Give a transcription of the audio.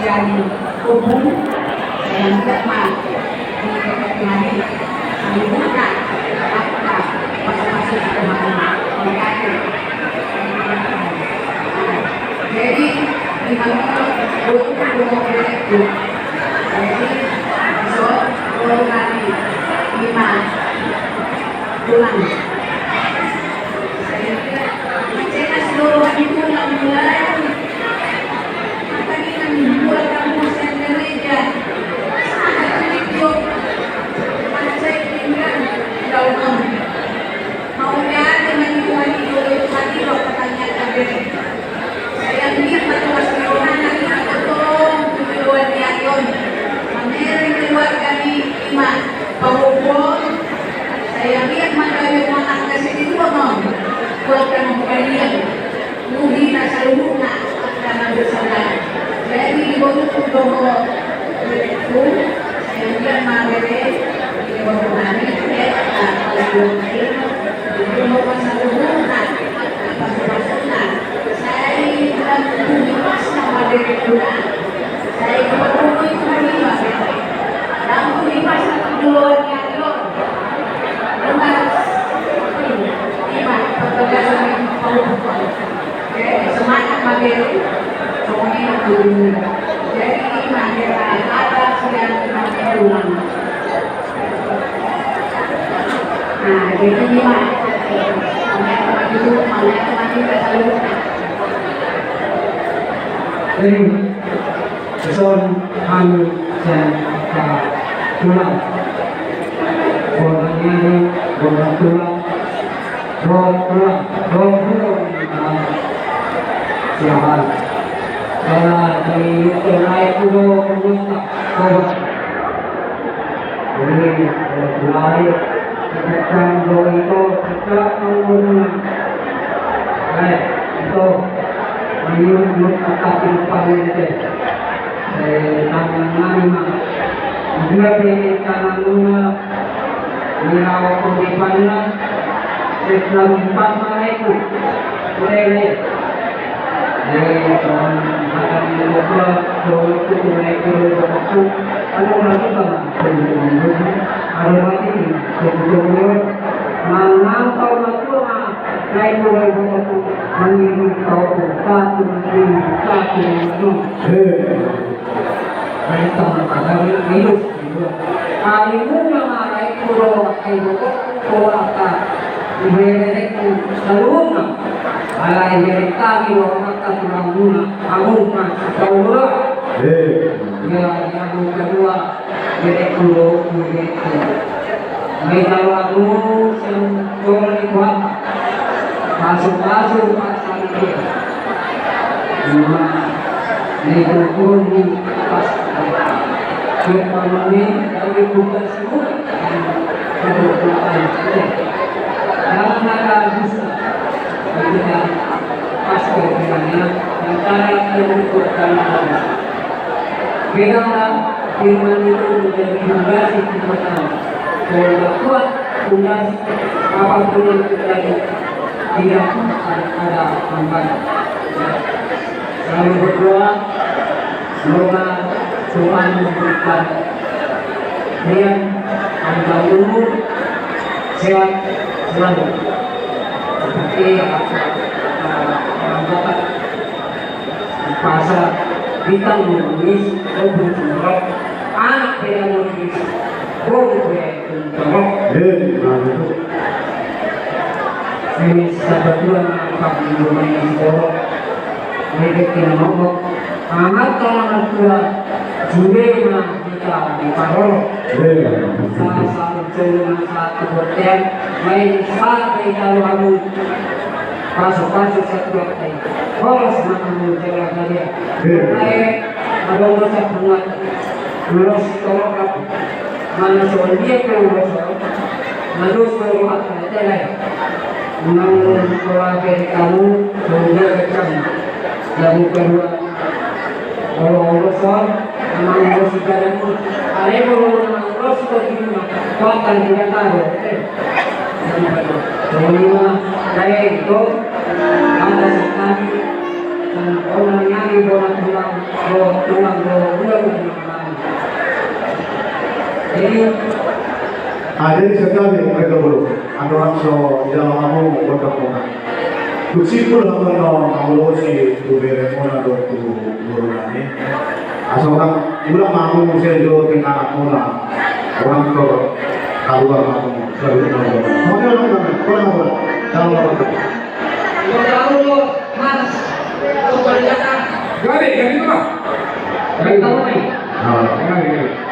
bagian umum yang tidak mati dibuka apakah masuk ke mana jadi dengan untuk itu jadi besok hari 5 bulan saya seluruh itu yang mulai tadi kan buat kamu gereja sangat video saya tinggal jauh maunya dengan Tuhan itu tadi loh pertanyaan tadi saya ingin mas Yonana kita tolong tujuan Yayon mengirim keluarga di Ima Pahubon saya lihat materi anak kasih itu ngomong buatkan kalian mungkin seluruhnya karena bersaudara jadi di bawah domo itu saya lihat materi di bawah hari itu domo seluruhnya pasal saya bilang tujuh sama dari juga saya ketemu itu lima lalu di pasal keluarnya itu semangat materi semuanya dulu jadi materi atas yang materi ulang nah jadi lima semuanya itu semuanya kita selalu jadi son anu dan tulang bolanya ini bola tulang siapa kalau di naik pulau pemerintah jadi mulai kita itu kita menggunakan itu menyulut atas kehidupan ini tangan dia di tangan luna merawat kehidupannya Islam pasal itu boleh soal akan dibuka untuk naik ke waktu ada lagi kan ada lagi sebetulnya mengantau natura naik ke waktu mengirim tahu satu itu mereka ada hidup hari ini yang naik pulau itu pulau Ibu-ibu seluruhnya alai dari kami waktu terbangun bangunkan sekolah ya yang kedua dari pulau itu mereka lalu sekolah dibuat masuk pasal itu itu pun pas kemudian dari bukan semua kebutuhan dalam rangka bisa kita pas kemudiannya antara kebutuhan beda firman itu menjadi fondasi kita kalau kuat fondasi apapun yang terjadi tidak akan ada hambatan selalu berdoa semoga Tuhan memberikan yang panjang umur sehat selalu seperti orang dapat pasar bintang menulis maupun sumber anak yang menulis boleh ini sebetulnya apa yang dibawa mereka tidak mau amat kalau tua juga kita di parol salah satu cuma satu hotel main sampai kalau kamu pasok satu hotel harus makan jalan dia ada urusan buat lulus tolak mana soal dia lulus lulus keluar hotel menang sekolah dari kamu kemudian kecam yang kedua kalau urusan memang harus dikatakan ada kalau harus begini kuatkan juga tahu kelima saya itu ada sekali Kung nangyari po na tulang ulang Jadi sekali mereka dulu, ada orang so di dalam kamu kontak kona. Kusipul naman no kamu si tubere kona do tu guru nani. Asal orang ulang kamu saya jo tengah kona orang to keluar kamu selalu nongol. Mana orang kona kalau Kalau mas, kembali datang. Gabi, gabi ko ba? Gabi ko ba? Ah, Gabi, gabi.